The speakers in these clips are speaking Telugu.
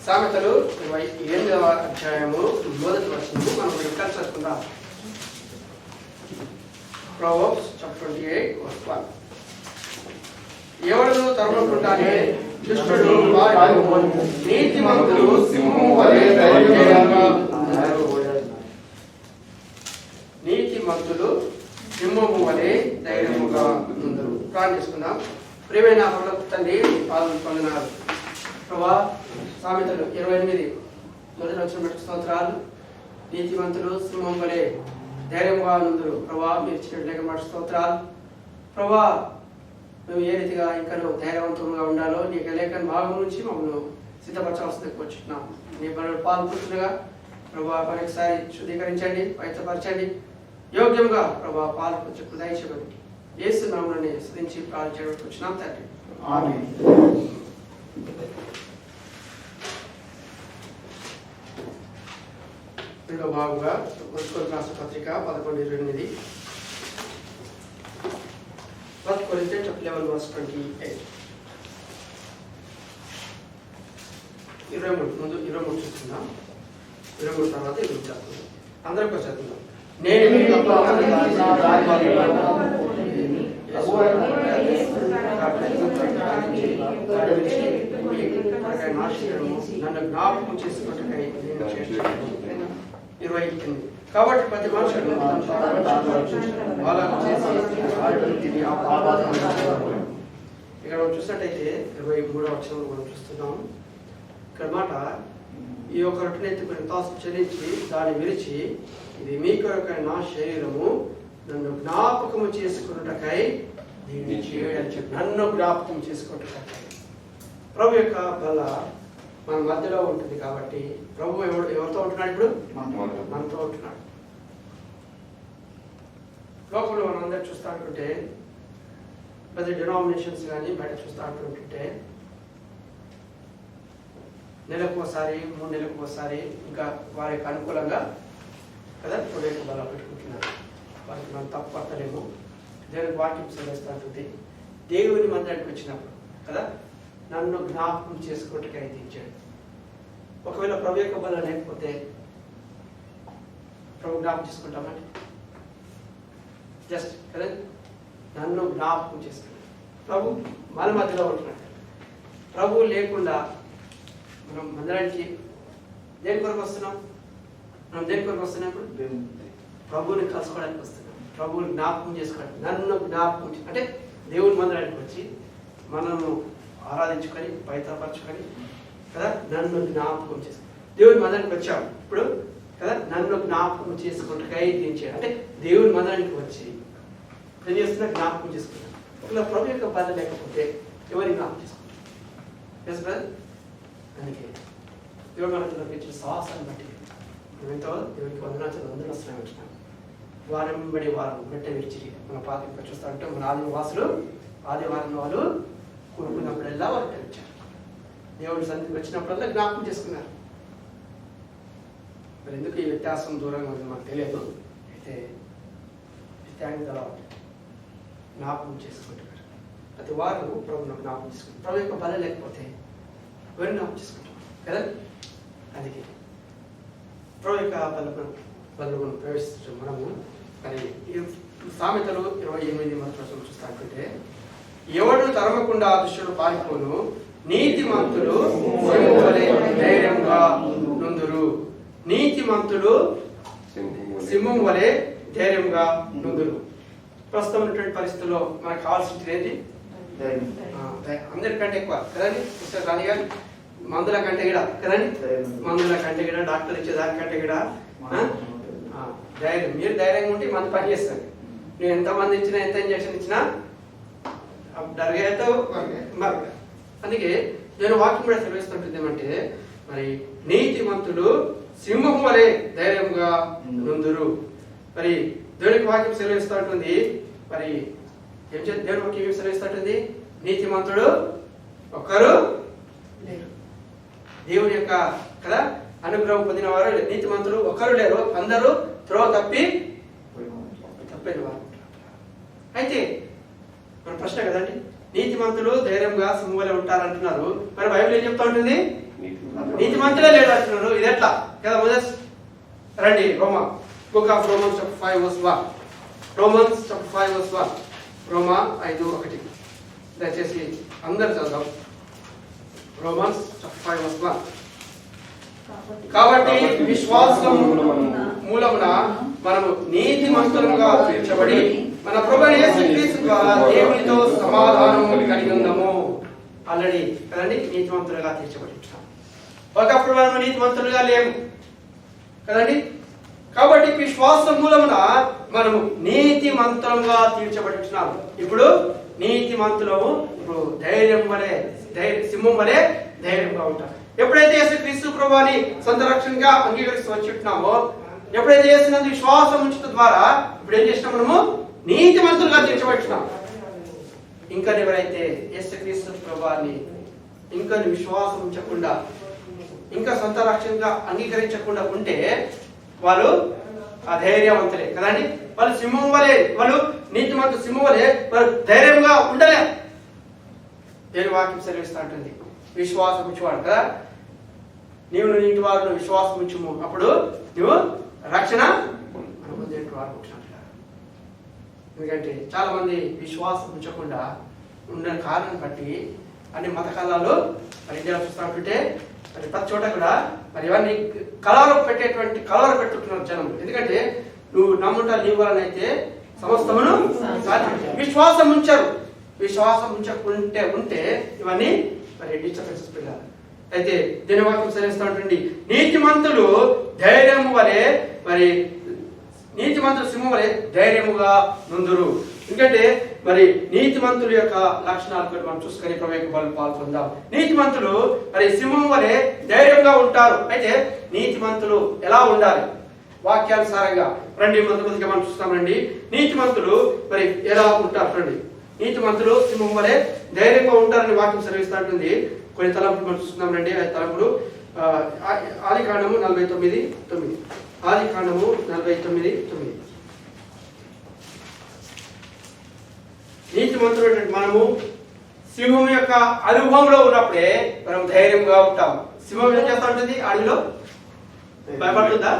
సామెతలు 28వ అధ్యాయము మొదటి వచనము మనం ఇక్కడ చదువుకుందాం. Proverbs chapter 28 verse 1. ఎవడును తరుముకుంటానే దుష్టుడు పారిపోవును, నీతిమంతులు సింహము వలె ధైర్యంగా ఉన్నారు. నీతిమంతులు సింహము వలె ధైర్యముగా ఉన్నారు. ప్రార్థన చేసుకుందాం. ప్రియమైన పరలోక తండ్రి, పాదములు పొందినారు ప్రభా. సామెతలు 28 మొదటి వచనం బట్టి స్తోత్రాలు. నీతిమంతులు సింహం వలె ధైర్యంగా నుందురు ప్రభా. మీరు ఇచ్చినట్టు మాట స్తోత్రాలు ప్రభా. మేము ఏ రీతిగా ఇంకా ధైర్యవంతంగా ఉండాలో నీకు లేఖన భాగం నుంచి మమ్మల్ని సిద్ధపరచాల్సింది వచ్చున్నాం. నీ పనులు పాల్గొంటుండగా ప్రభా మరొకసారి శుద్ధీకరించండి, పవిత్రపరచండి, యోగ్యంగా ప్రభా పాల్గొచ్చు దయచేయమని యేసు నామమున స్తుతించి ప్రార్థన వచ్చినాం తండ్రి. ఆమేన్. రెండో భాగంగా కొరింథీయులకు రాసిన పత్రిక 11:28. 1 Corinthians 11:28. 23 ముందు 23 చూస్తున్నాం. 23 తర్వాత 24 అందరం కూడా చదువుతున్నాం. నేను మీకు నన్ను జ్ఞాపకం చేసుకుంటే కాబట్టి ప్రతి మనుషులు ఇక్కడ చూసినట్టయితే 23వ వచనంలో మనం చూస్తున్నాం. ఇక్కడ మాట ఈ యొక్క రొట్టెని ఎత్తుకుని తాసు చెల్లించి దాన్ని విరిచి ఇది మీ కొరకై నా శరీరము నన్ను జ్ఞాపకము చేసుకున్నటకై దీన్ని చేయడం చెప్పి నన్ను జ్ఞాపకం చేసుకున్నటకై ప్రభు యొక్క బల మన మధ్యలో ఉంటుంది. కాబట్టి ప్రభు ఎవరితో ఉంటున్నాడు? ఇప్పుడు మనతో ఉంటున్నాడు. లోకంలో మనం అందరూ చూస్తూ ఉంటుంటే పెద్ద డినామినేషన్స్ కానీ బయట చూస్తూ ఉంటుంటే నెలకు ఒకసారి 3 నెలలకు ఒకసారి ఇంకా వారికి అనుకూలంగా కదా ప్రవేశ బలాలు పెట్టుకుంటున్నారు. వారికి మనం తప్పు పట్టలేము. దేవునికి వాక్యం సెలవిస్తూ ఉంటుంది. దేవుని మందిరానికి వచ్చినప్పుడు కదా నన్ను జ్ఞాపకం చేసుకోవటానికి అయితే ఇచ్చాడు. ఒకవేళ ప్రభు యొక్క బలం లేకపోతే ప్రభు జ్ఞాపకం చేసుకుంటామండి. జస్ట్ కదా నన్ను జ్ఞాపకం చేసుకున్నాడు. ప్రభు మన మధ్యలో ఉంటున్నాడు. ప్రభు లేకుండా మనం మందిరానికి దేని కొరకు వస్తున్నాం? మనం దేని కొరకు వస్తున్నాం? ఇప్పుడు ప్రభువుని కలుసుకోవడానికి వస్తున్నాం. ప్రభువుని జ్ఞాపకం చేసుకోవడానికి నన్ను జ్ఞాపకం అంటే దేవుని మందిరానికి వచ్చి మనము ఆరాధించుకొని పవిత్రపరచుకొని కదా నన్ను జ్ఞాపకం చేసుకుని దేవుని మందిరానికి వచ్చాము. ఇప్పుడు కదా నన్ను జ్ఞాపకం చేసుకుంటే దించాడు అంటే దేవుని మందిరానికి వచ్చి ఏం చేస్తున్నా జ్ఞాపకం చేసుకున్నాను. ఒకవేళ ప్రభు యొక్క బాధ లేకపోతే ఎవరిని జ్ఞాపకం చేసుకుంటాం? అందుకే దేవుడు మనకు ఇచ్చిన సాహసాన్ని బట్టి మేమెంతో దేవునికి అందరూ వస్తున్నాయి వచ్చినాం. వారం బడి వారం గట్టె విరిచి మన పాత చూస్తూ ఉంటే మన ఆదివాసులు ఆదివారం వాళ్ళు కూడుకున్నప్పుడల్లా వాళ్ళు వచ్చారు. దేవుడి సన్నిధికి వచ్చినప్పుడల్లా జ్ఞాపకం చేసుకున్నారు. మరి ఎందుకు ఈ వ్యత్యాసం దూరంగా ఉంది మాకు తెలియదు. అయితే జ్ఞాపకం చేసుకుంటున్నారు. ప్రతి వారు ప్రభుత్వం జ్ఞాపకం చేసుకుంటారు. ప్రభు యొక్క బలం లేకపోతే ఎవరిని జ్ఞాపకం చేసుకుంటాం కదా. అందుకే ప్రభు యొక్క బలం ప్రవేశించడం మనము మరి సామెతలు 28 మనం చూస్తాంటే ఎవడు తరమకుండా దుష్టుడు పారిపోను, నీతిమంతులు ధైర్యంగా నుందురు. నీతిమంతులు సింహం వలె ధైర్యంగా నుందురు. ప్రస్తుతం ఉన్నటువంటి పరిస్థితుల్లో మనకు కావాల్సింది ఏంటి? అందరికంటే ఎక్కువ కదండి మిస్టర్ రాణి గారు, మందుల కంటే కూడా కదండి, మందుల కంటే కూడా డాక్టర్ ఇచ్చే దానికంటే కూడా ధైర్యం. మీరు ధైర్యంగా ఉంటే మందు పని చేస్తారు. నువ్వు ఎంతమంది ఇచ్చినా ఎంత ఇంజక్షన్ ఇచ్చినా డర్గా. అందుకే నేను వాక్యం కూడా సెలవిస్తుంటుంది ఏమంటే మరి నీతిమంతులు సింహం వలె ధైర్యంగా నుందురు. మరి దేవునికి వాక్యం సెలవిస్తూ ఉంటుంది. మరి ఏం చేసి దేవుని వాక్యం సెలవిస్తూ ఉంటుంది? నీతిమంతుడు ఒక్కరు లేరు. దేవుని యొక్క కదా అనుగ్రహం పొందిన వారు నీతిమంతులు ఒక్కరు లేరు, అందరూ త్రోవ తప్పిన వారు. అయితే మన ప్రశ్న కదండి, నీతిమంతులు ధైర్యంగా సింహంలో ఉంటారంటున్నారు. మరి బైబిల్ ఏం చెప్తా ఉంటుంది? నీతిమంతులే లేడు అంటున్నారు. ఇది ఎట్లా కదా? మొదటి రండి రోమా book of Romans chapter 5:1. Romans chapter 5:1. రోమా 5:1. దయచేసి అందరు చదువుదాం. Romans chapter 5:1. కాబట్టి విశ్వాసం మూలమున మనము నీతిమంతులుగా తీర్చబడి మన ప్రభువైన యేసుక్రీస్తు ద్వారా దేవునితో సమాధానము కలిగి ఉన్నాము. ఆల్రెడీ కదండి నీతిమంతులుగా తీర్చబడి ఉంటాం. ఒకప్పుడు మనము నీతిమంతులుగా లేము కదండి. కాబట్టి విశ్వాసం మూలమున మనము నీతిమంతులుగా తీర్చబడి ఉన్నాము. ఇప్పుడు నీతిమంతులము ఇప్పుడు ధైర్యం వలె సింహం వలె ధైర్యంగా ఉంటారు. ఎప్పుడైతే యేసుక్రీస్తు ప్రభువుని సొంత రక్షణగా అంగీకరిస్తూ వచ్చుంటున్నామో, ఎప్పుడైతే యేసునందు విశ్వాసం ఉంచడం ద్వారా ఇప్పుడు ఏం చేసినాం, మనము నీతిమంతులుగా తీర్చబడుతున్నాం. ఇంకా ఎవరైతే యేసుక్రీస్తు ప్రభువుని ఇంకా విశ్వాసం ఉంచకుండా, ఇంకా సొంత రక్షణగా అంగీకరించకుండా ఉంటే వాళ్ళు అధైర్యవంతులే కదండి. వాళ్ళు సింహం వలె, వాళ్ళు నీతిమంతులు సింహం వలె వాళ్ళు ధైర్యంగా ఉండలే. దేని వాక్యం సెలవిస్తూ ఉంటుంది, విశ్వాసం ఉంచేవాడు కదా, నీవు నీటి వారు విశ్వాసం ఉంచుము, అప్పుడు నువ్వు రక్షణ అనుభవించేవారు. ఎందుకంటే చాలా మంది విశ్వాసం ఉంచకుండా ఉన్న కారణం బట్టి అన్ని మత కళాలు మరి ఇండియాలో చూస్తున్నట్టుంటే మరి ప్రతి చోట కూడా మరి ఇవన్నీ కళలు పెట్టుకుంటున్నారు జనం. ఎందుకంటే నువ్వు నమ్ముట నీ వలనైతే సమస్తమును విశ్వాసం ఉంచరు. విశ్వాసం ఉంటే ఇవన్నీ మరి డిస్టర్బెన్సెస్ పెట్టారు. అయితే దీని వాక్యం సరిస్తూ ఉంటుంది, నీతిమంతులు ధైర్యము వలె మరి నీతిమంతులు సింహం వలె ధైర్యముగా నుందురు. ఎందుకంటే మరి నీతిమంతుల యొక్క లక్షణాలు కూడా మనం చూసుకొని ప్రభువుకు బలి పాల్పొందాం. నీతిమంతులు మరి సింహం వలె ధైర్యంగా ఉంటారు. అయితే నీతిమంతులు ఎలా ఉండాలి వాక్యానుసారంగా రండి, మొదటిగా మనం చూస్తామండి. నీతిమంతులు మరి ఎలా ఉంటారు రండి. నీతిమంతులు సింహం వలె ధైర్యంగా ఉంటారని వాక్యం సెలవిస్తూ ఉంటుంది. కొన్ని తలంపులు మనం చూస్తున్నాం రండి. ఆ తలంపులు ఆదికాండము 49:9. ఆదికాండము 49:9. నీతిమంతులు మనము సింహం యొక్క అనుభవంలో ఉన్నప్పుడే మనం ధైర్యంగా ఉంటాం. సింహం ఏం చేస్తా ఉంటుంది, అడవిలో భయపడుతుందా?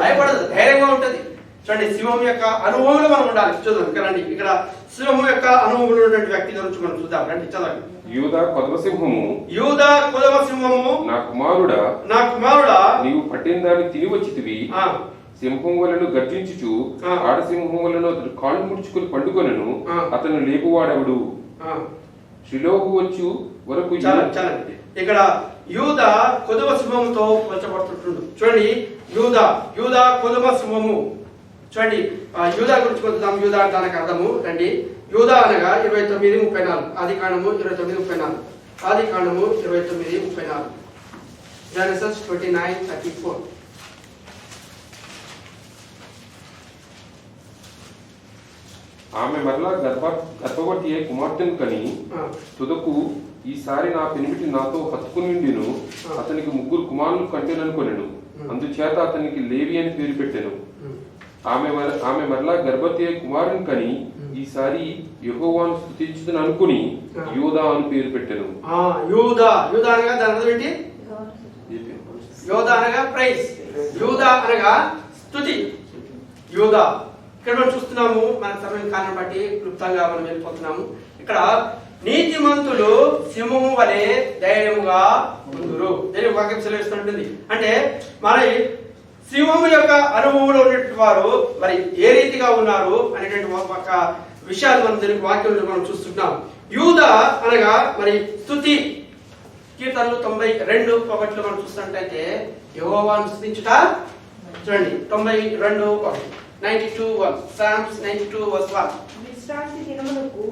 భయపడదు, ధైర్యంగా ఉంటుంది. చూడండి, సింహం యొక్క అనుభవంలో మనం ఉండాలి. చూద్దాం కదండి, ఇక్కడ సింహం యొక్క అనుభవంలో ఉన్నటువంటి వ్యక్తి గురించి మనం చూద్దాం రండి. చదవండి. యూదా కొదమసింహము, యూదా కొదమసింహము, నా కుమారుడా నీవు పట్టిన దాన్ని తిని వచ్చితివి. సింహం వలను గర్జించుచు ఆడసింహం వలను అతడు కాళ్ళు ముడుచుకుని పండుకొనెను. అతను లేపువాడెవడు? షిలోహు వచ్చు వరకు. ఇక్కడ యూదా కొదమ సింహంతో పోల్చబడుతుంటుంది. చూడండి, యూదా కొదమ సింహము. చూడండి, యూదా గురించి కొద్దాం. యూదా దానికి అర్థము రండి. యూదా అనగా 29:34. ఆదికాండము 29:34. ఆదికాండము 29:34. జెనసిస్ 29:34. ఆమె మరలా గర్భవతి అయి కుమార్తెను కని తుదకు ఈసారి నా పెనిమిటి నాతో హత్తుకునిండిను. అతనికి 3 కుమారులు కంటేననుకొనెను. అందుచేత అతనికి లేవి అని పేరు పెట్టెను. ఆమె మరలా గర్భవతి అయి కుమారుని కని ఈసారి యెహోవాను స్తుతించుదని అనుకుని యూదా అని పేరు పెట్టెను. యూదా అనగా దాని అర్థం ఏంటి? యూదా అనగా ప్రైజ్, యూదా అనగా స్తుతి. యూదా ఇక్కడ మనం చూస్తున్నాము. మన సమయం కారణం బట్టి క్లుప్తంగా మనం వెళ్ళిపోతున్నాము. ఇక్కడ నీతిమంతులు సింహము వలె ధైర్యముగా ఉందురు. నేను వాక్యం సెలవిస్తుంటుంది. అంటే మరి సింహము యొక్క అనుభవంలో ఉన్నటువంటి వారు మరి ఏ రీతిగా ఉన్నారు అనేటువంటి ఒక విషయాలు మనం దీనికి వాక్యంలో మనం చూస్తున్నాం. యూదా అనగా మరి స్తుతి. కీర్తనలు 92:1 మనం చూస్తున్నట్టయితే యెహోవాను స్తుతించుట. చూడండి, 92:1. 92:1. Psalms 92:1. విశ్రాంతి దినమునకు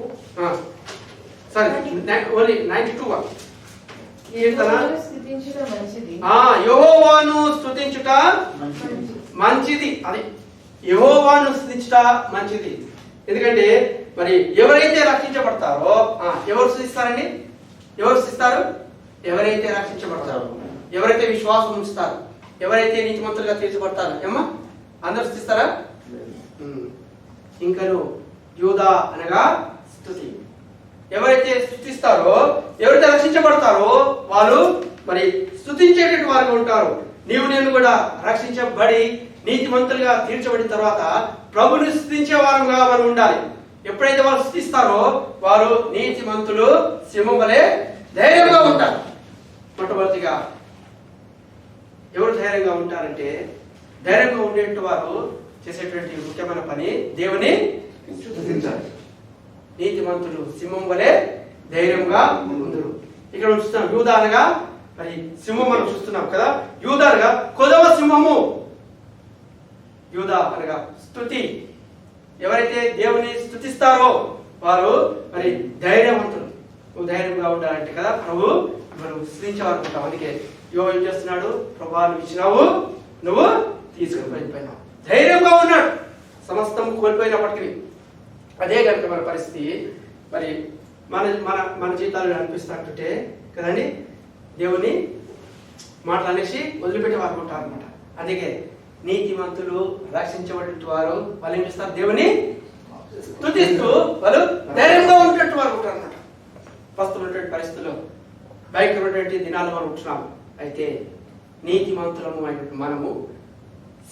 ఓన్లీ 92:1. యెహోవాను స్తుతించుట మంచిది. యెహోవాను స్తుతించుట మంచిది. అది యెహోవాను స్తుతించుట మంచిది. ఎందుకంటే మరి ఎవరైతే రక్షించబడతారో ఎవరు స్తుతిస్తారండి? ఎవరు స్తుతిస్తారు? ఎవరైతే రక్షించబడతారో, ఎవరైతే విశ్వాసం ఉంచుతారో, ఎవరైతే నీతిమంతులుగా తీర్చబడతారో ఏమా అందరూ స్తుతిస్తారా? ఇంకను యూదా అనగా స్తుతి. ఎవరైతే స్తుతిస్తారో, ఎవరైతే రక్షించబడతారో వాళ్ళు మరి స్తుతించేటటువంటి వారుగా ఉంటారు. నీవు నేను కూడా రక్షించబడి నీతిమంతులుగా తీర్చబడిన తర్వాత ప్రభుని స్తుతించే వారుగా మనం ఉండాలి. ఎప్పుడైతే వాళ్ళు స్తుతిస్తారో వారు నీతిమంతులు సింహం వలె ధైర్యంగా ఉంటారు. మొట్టమొదటిగా ఎవరు ధైర్యంగా ఉంటారంటే, ధైర్యంగా ఉండేటువంటి వారు చేసేటువంటి ముఖ్యమైన పని దేవుని స్తుతించాలి. నీతిమంతులు సింహం వలె ధైర్యంగా ఉందరు. ఇక్కడ చూస్తున్నాం యూదా అనగా మరి సింహం మనం చూస్తున్నాం కదా. యూదా అనగా కొదవ సింహము. యూదా అనగా స్తుతి. ఎవరైతే దేవుని స్తుతిస్తారో వారు మరి ధైర్యవంతులు. నువ్వు ధైర్యంగా ఉండాలంటే కదా ప్రభు మనం స్థుతించేవారు. అందుకే యోగ ఏం చేస్తున్నాడు? ప్రభా నువ్వు ఇచ్చినావు, నువ్వు తీసుకుని వెళ్ళిపోయినావు. ధైర్యంగా ఉన్నాడు సమస్తం కోల్పోయినప్పటికీ. అదే కనుక మన పరిస్థితి మరి మన మన మన జీవితాలు అనిపిస్తున్నట్టుంటే కదండి దేవుని మాటలు అనేసి వదిలిపెట్టే వారు ఉంటారు అనమాట. అందుకే నీతిమంతులు రక్షించబడిన వారు వాళ్ళు ఏం చేస్తారు? దేవుని స్తుతిస్తూ వాళ్ళు ధైర్యంగా ఉన్నట్టు వారు ఉంటారు అనమాట. ప్రస్తుతం ఉన్నటువంటి పరిస్థితుల్లో బయట ఉన్నటువంటి దినాలు మనం ఉంటున్నాము. అయితే నీతిమంతులము అయినట్టు మనము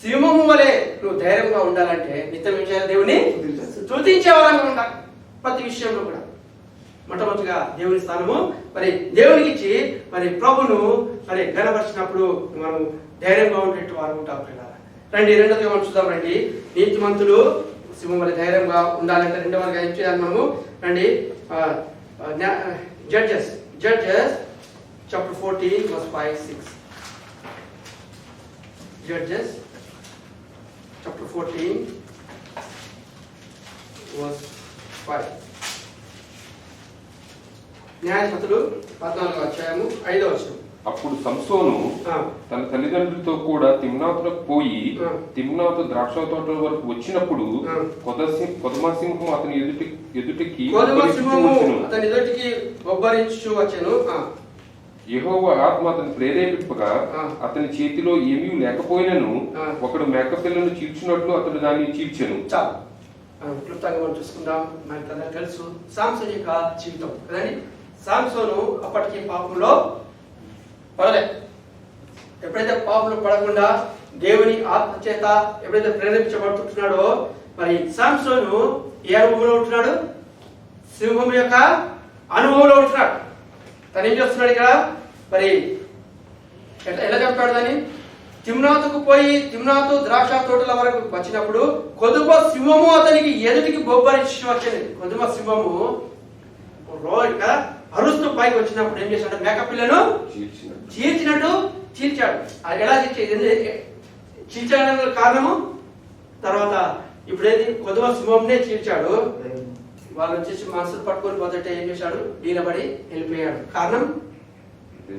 సింహము వలె నువ్వు ధైర్యంగా ఉండాలంటే నిత్యం ఏం చేయాలి? దేవుని స్తుతించే వారంగా ఉండాలి ప్రతి విషయంలో కూడా. మొట్టమొదటిగా దేవుని స్థానము మరి దేవునికి ఇచ్చి మరి ప్రభును మరి ఘనపరిచినప్పుడు మనం ధైర్యంగా ఉండేట్టు వారు ఉంటాం పిల్లలు. రండి రెండోదిగా మనం చూద్దాం. రండి నీతిమంతులు సింహం వల్ల ధైర్యంగా ఉండాలంటే రెండవదిగా ఏం చేయాలి మనము? రండి judges chapter 14 verse 5-6. Judges chapter 14 verse 5. న్యాయాధిపతులు 14వ అధ్యాయము 5వ వచనం. అప్పుడు సంసోను తన తల్లిదండ్రులతో కూడా తిమ్నాతులకు పోయి తిమ్నాతు ద్రాక్ష తోటల వరకు వచ్చినప్పుడు కొదమసింహం అతని ఎదుటికి బొబ్బరించు వచ్చెను. యెహోవా ఆత్మ అతని ప్రేరేపింపగా అతని చేతిలో ఏమీ లేకపోయినను ఒకడు మేకపిల్లను చీల్చినట్లు అతడు దాన్ని చీల్చెను. చాలు క్లుప్తంగా మనం చూసుకుందాం. మనకి అందరికీ తెలుసు సాంసోను యొక్క జీవితం కదండి. సాంసోను అప్పటికి పాపంలో పడలే. ఎప్పుడైతే పాపంలో పడకుండా దేవుని ఆత్మ చేత ఎప్పుడైతే ప్రేరేపించబడుతున్నాడో మరి సాంసోను ఏ అనుభవంలో ఉంటున్నాడు? సింహం యొక్క అనుభవంలో ఉంటున్నాడు. తను ఏం చేస్తున్నాడు ఇక్కడ? మరి ఎలా చెప్పాడు దాన్ని? తిమ్నాతుకు పోయి తిమ్నాతు ద్రాక్ష తోటల వరకు వచ్చినప్పుడు కొదుమ సింహము అతనికి ఎదుటికి బొబ్బరించి వచ్చింది. కొదుమ సింహము రోజు అరుస్తూ పైకి వచ్చినప్పుడు ఏం చేశాడు? మేకపిల్లను చీల్చినట్టు చీల్చాడు. అది ఎలా చీల్చడానికి కారణము తర్వాత ఇప్పుడేది కొదుమ సింహంనే చీల్చాడు. వాళ్ళు వచ్చేసి మనసులు పట్టుకొని పోతుంటే ఏం చేశాడు? నీలబడి వెళ్ళిపోయాడు. కారణం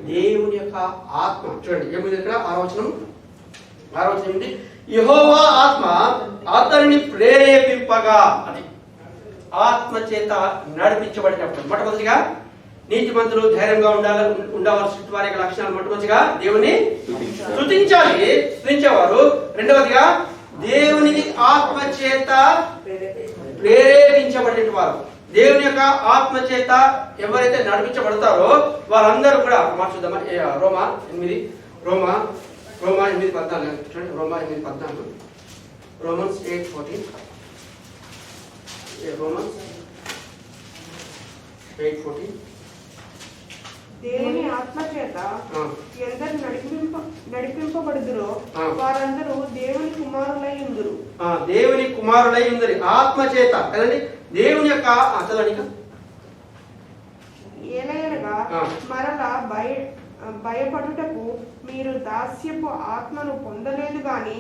దేవుని యొక్క ఆత్మ. చూడండి ఏమిటి ఇక్కడ 6వ వచనం ఏంటి? యెహోవా ఆత్మ అతనిని ప్రేరేపింపగా, అది ఆత్మ చేత నడిపించబడినప్పుడు. మొట్టమొదటిగా నీతిమంతులు ధైర్యంగా ఉండవలసిన వారి యొక్క లక్షణాలు మొట్టమొదటిగా దేవుని స్తుతించాలి, స్తుతించేవారు. రెండవదిగా దేవుని ఆత్మ చేత ప్రేరేపించబడిన వారు. దేవుని యొక్క ఆత్మ చేత ఎవరైతే నడిపించబడతారో వారందరూ కూడా మాట చూద్దామా? రోమా 8:14 చూడండి. రోమా 8:14 రోమన్స్ 8:14 రోమన్స్ 8:14 దేవుని ఆత్మ చేత ఎందరు నడిపింపబడుదురో వారందరూ దేవుని కుమారులై ఉందురు. దేవుని కుమారులై ఉందరి ఆత్మ చేత కదండి. దేవుని యొక్క చదవనిక ఏలయనగా మరలా భయపడుటకు మీరు దాస్యపు ఆత్మను పొందలేదు గాని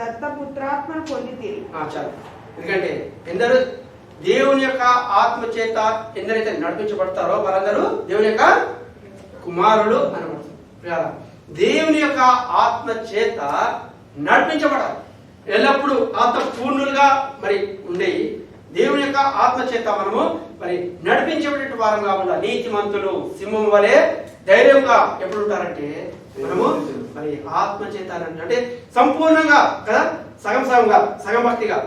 దత్తపుత్రాత్మను పొందితీరి. చాలు. ఎందుకంటే ఎందరు దేవుని యొక్క ఆత్మ చేత ఎందరైతే నడిపించబడతారో వారందరూ దేవుని యొక్క కుమారులు అనబడతారు. దేవుని యొక్క ఆత్మ చేత నడిపించబడాలి. ఎల్లప్పుడూ ఆత్మ పూర్ణులుగా మరి ఉండేవి. దేవుని యొక్క ఆత్మ చేత మనము మరి నడిపించేటువంటి వారంగా ఉండాలి. నీతిమంతులు సింహం వలె ధైర్యంగా ఎప్పుడు ఉంటారంటే మనము మరి ఆత్మ చేత అంటే సంపూర్ణంగా కదా, సగం భక్తిగా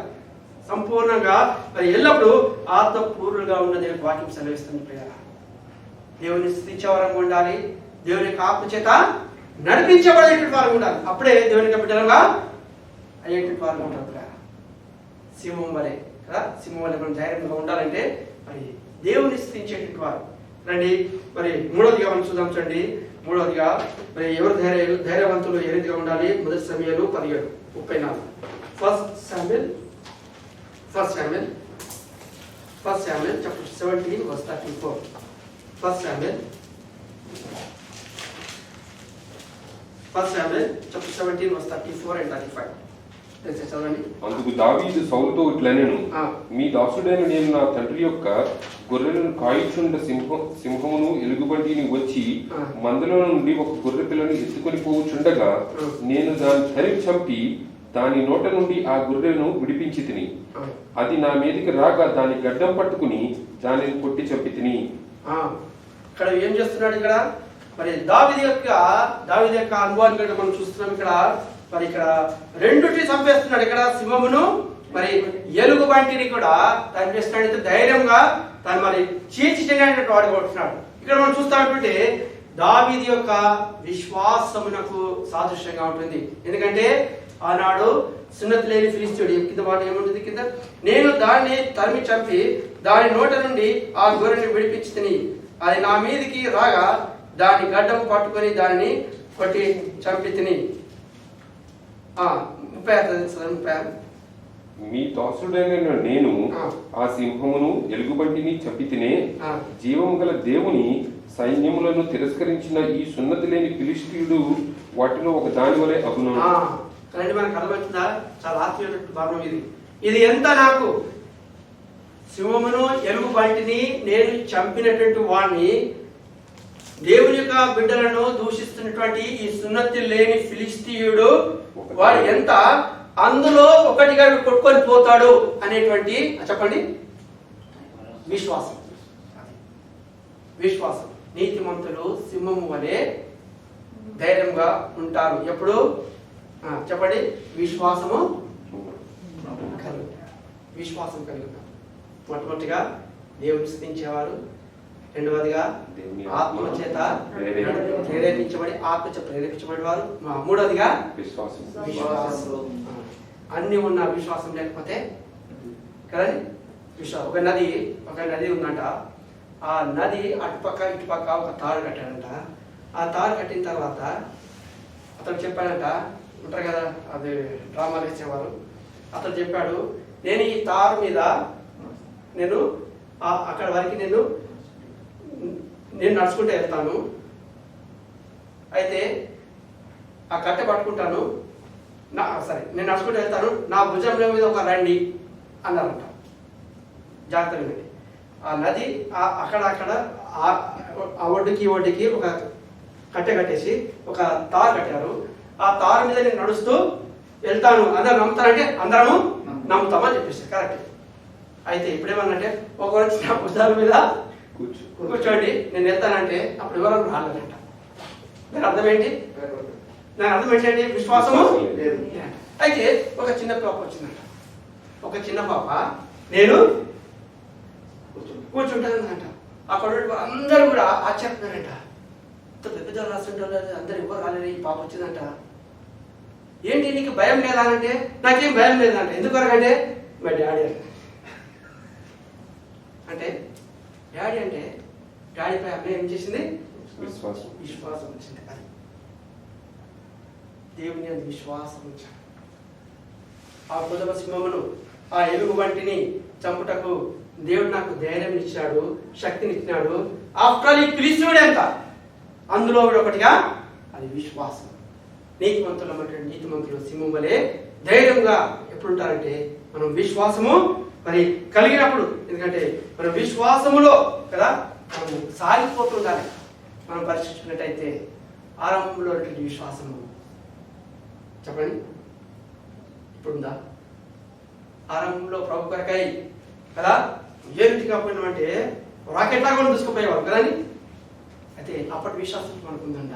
సంపూర్ణంగా మరి ఎల్లప్పుడూ ఆత్మ పూర్ణులుగా ఉన్నది వాక్యం సెలవిస్తుంది. ప్రియులారా, దేవుని స్తుతించేవారంగా ఉండాలి. దేవుని యొక్క ఆత్మ చేత నడిపించబడేటువంటి వారు ఉండాలి. అప్పుడే దేవుని యొక్క బిడ్డలుగా అయ్యేటువంటి వారు ఉంటారు. సింహం వలె కదా, సింహం వలె మనం ధైర్యంగా ఉండాలంటే మరి దేవుని స్తుతించేటువంటి వారు. రండి మరి మూడవదిగా మనం చూద్దాం. చూడండి మూడవదిగా మరి ఎవరు ధైర్యవంతులు ఏ రీతిగా ఉండాలి? 1 సమూయేలు 17:34 1 Samuel chapter 17 verse 34 1 Samuel chapter 17 verse 34 and 35 చదవండి. అందుకు దావీదు సౌలుతో ఇట్లనెను, ఆ. మీ దాసుడైన నేను నా తండ్రి యొక్క గొర్రెలను కాయుచుండ సింహమును ఎలుగుబంటిని వచ్చి ఆ. మందలో నుండి ఒక గొర్రె పిల్లను ఎత్తుకొని పోవుచుండగా ఆ. నేను దాన్ని తరిమి చంపి దాని నోట నుండి ఆ గొర్రెను విడిపించి తిని అది నా మీదకి రాగా దాని గడ్డం పట్టుకుని దానిని కొట్టి చంపి తిని. ఇక్కడ ఏం చేస్తున్నాడు? ఇక్కడ మరి దావీదు యొక్క అనుభవాన్ని కూడా మనం చూస్తున్నాం. ఇక్కడ మరి ఇక్కడ రెండుటి చంపేస్తున్నాడు. ఇక్కడ సింహమును మరి ఎలుగు బంటిని కూడా చంపేస్తున్నాడు. ధైర్యంగా తను మరి చీల్చి తినేటువంటి వాడు కొడుతున్నాడు. ఇక్కడ మనం చూస్తామంటే దావీదు యొక్క విశ్వాసమునకు సాదృశ్యంగా ఉంటుంది. ఎందుకంటే ఆనాడు సున్నతి లేని ఫిలిష్తీయుడు కింద మాట ఏముంటుంది కింద, నేను దాన్ని తరిమి చంపి దాని నోట నుండి ఆ గొర్రెని విడిపించి తిని అది నా మీదికి రాగా దాని గడ్డం పట్టుకొని దానిని కొట్టి చంపి తిని. 36 మీ దాసుడైన నేను ఆ సింహమును ఎలుగుబంటిని చంపి తినే జీవము గల దేవుని సైన్యములను తిరస్కరించిన ఈ సున్నతి లేని ఫిలిష్తీయుడు వాటిలో ఒక దాని వలె అగును. మనకు అర్థమవుతుందా? చాలా ఆత్మీయ భావం ఇది. ఇది ఎంత నాకు సింహమును ఎలుగు బంటిని నేను చంపినటువంటి వాడిని, దేవుని యొక్క బిడ్డలను దూషిస్తున్నటువంటి ఈ సున్నతి లేని ఫిలిష్తీయుడు వాడు ఎంత అందులో ఒకటిగా కొట్టుకొని పోతాడు అనేటువంటి చెప్పండి విశ్వాసం. విశ్వాసం. నీతిమంతులు సింహము వలె ధైర్యంగా ఉంటారు. ఎప్పుడు చెప్పండి? విశ్వాసము విశ్వాసం కలిగి ఉన్నారు. మొట్టమొదటిగా దేవుని స్థుతించేవారు, రెండవదిగా ఆత్మ చేత ప్రేరేపించబడి ప్రేరేపించబడి వారు, మూడవదిగా విశ్వాసం. అన్ని ఉన్న విశ్వాసం లేకపోతే కదండి విశ్వాసం. ఒక నది ఉందంట. ఆ నది అటుపక్క ఇటుపక్క ఒక తాడు కట్టాడంట. ఆ తాడు కట్టిన తర్వాత అతను చెప్పాడంట, ఉంటారు కదా అది డ్రామాలు వేసేవారు, అతను చెప్పాడు, నేను ఈ తారు మీద నేను అక్కడ వరకు నేను నడుచుకుంటూ వెళ్తాను, అయితే ఆ కట్టె పట్టుకుంటాను, నేను నడుచుకుంటూ వెళ్తాను, నా భుజంలో మీద ఒక రండి అన్నారంట. జాగ్రత్తగా ఉంది. ఆ నది అక్కడ ఆ ఒడ్డుకి ఒక కట్టె కట్టేసి ఒక తారు కట్టారు. ఆ తారు మీద నేను నడుస్తూ వెళ్తాను, అందరూ నమ్ముతారంటే అందరము నమ్ముతామని చెప్పేసి కరెక్ట్. అయితే ఇప్పుడేమన్నంటే ఒకరు నా భుజాల మీద కూర్చోండి నేను వెళ్తానంటే అప్పుడు ఎవరు రాలేదంట. దాని అర్థం ఏంటి? విశ్వాసము లేదు. అయితే ఒక చిన్న పాప వచ్చిందంట. ఒక చిన్న పాప నేను కూర్చుంటానంట. అక్కడ అందరూ కూడా ఆశ్చర్యపోయారంట. పెద్ద రాస్తుంటారు, అందరు ఎవరు రాలేదు, ఈ పాప వచ్చిందంట. ఏంటి నీకు భయం లేదా అంటే నాకేం భయం లేదంట. ఎందుకొరకంటే మా డాడీ అంటే డాడీపై అమ్మ ఏం చేసింది? విశ్వాసం వచ్చింది. అది దేవుని అది విశ్వాసం వచ్చాడు. ఆ కొదవ సింహమును ఆ ఎలుగు వంటిని చంపుటకు దేవుడు నాకు ధైర్యం ఇచ్చాడు, శక్తిని ఇచ్చినాడు. ఆఫ్టర్ ఈ పిలిచినోడు ఎంత అందులో ఒకటిగా అది విశ్వాసం. నీతిమంతులు సింహం వలె ధైర్యంగా ఎప్పుడుంటారంటే మనం విశ్వాసము మరి కలిగినప్పుడు. ఎందుకంటే మన విశ్వాసములో కదా మనం సాగిపోతుండాలి. మనం పరిశీలించుకున్నట్టయితే ఆరంభంలో విశ్వాసము చెప్పండి ఇప్పుడుందా? ఆరంభంలో ప్రభు కొరకై కదా ఏ రీతిగా పోయినామంటే రాకెట్ లాగా దూసుకుపోయేవారు కదండి. అయితే అప్పటి విశ్వాసం మనకుందంట.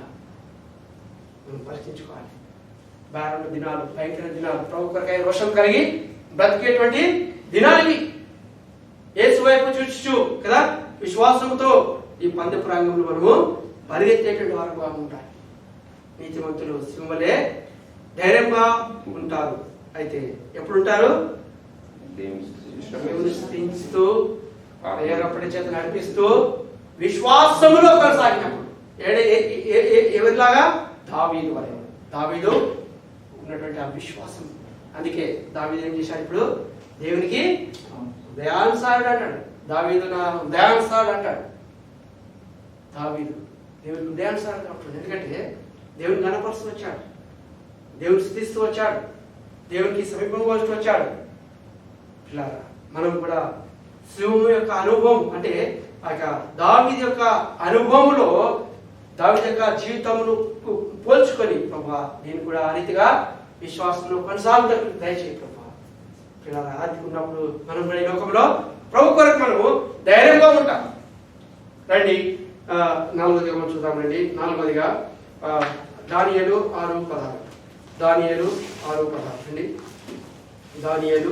మనం పరిశీలించుకోవాలి. భారణ దినాలు, భయంకర దినాలు, ప్రభు కొరకై రోషం కలిగి బ్రతికేటువంటి దినాలకి యేసు వైపు చూచు కదా విశ్వాసంతో ఈ పందెపు రంగంలో మనము పరిగెత్తేటువంటి వారుగా ఉంటాయి. నీతిమంతులు సింహలే ధైర్యంగా ఉంటారు. అయితే ఎప్పుడు ఉంటారు? దేవుని స్తుతిస్తూ ప్రేరేపణ చేత నడిపిస్తూ విశ్వాసములో కొనసాగినప్పుడు ఎవరిలాగా దావీదు వలె. దావీదు ఉన్నటువంటి ఆ విశ్వాసం. అందుకే దావీదు ఏం చేశాడు? ఇప్పుడు దేవునికి దయానుసారుడు అంటాడు. దావీదు నా దయానుసారుడు అంటాడు. దావీదు దేవునికి దయానుసారుడు అంటాడు. ఎందుకంటే దేవుని గణపరుస్తూ వచ్చాడు, దేవుని స్తుతిస్తూ వచ్చాడు. దేవునికి సమీపంగా వచ్చాడు. పిల్లారా, మనం కూడా సింహం యొక్క అనుభవం అంటే ఆ యొక్క దావీదు యొక్క అనుభవంలో దావీదు యొక్క జీవితమును పోల్చుకొని ప్రభా నేను కూడా ఆ రీతిగా విశ్వాసంలో కొనసాగుటకు దయచేయి ప్రభా. పిల్లల ఆది ఉన్నప్పుడు మనం కూడా ఈ లోకంలో ప్రభు కొరకు మనము ధైర్యంగా ఉంటాం. రండి నాలుగోదిగా మనం చూద్దామండి. నాలుగోదిగా దానియేలు 6:16. దానియేలు 6:16 అండి. దానియేలు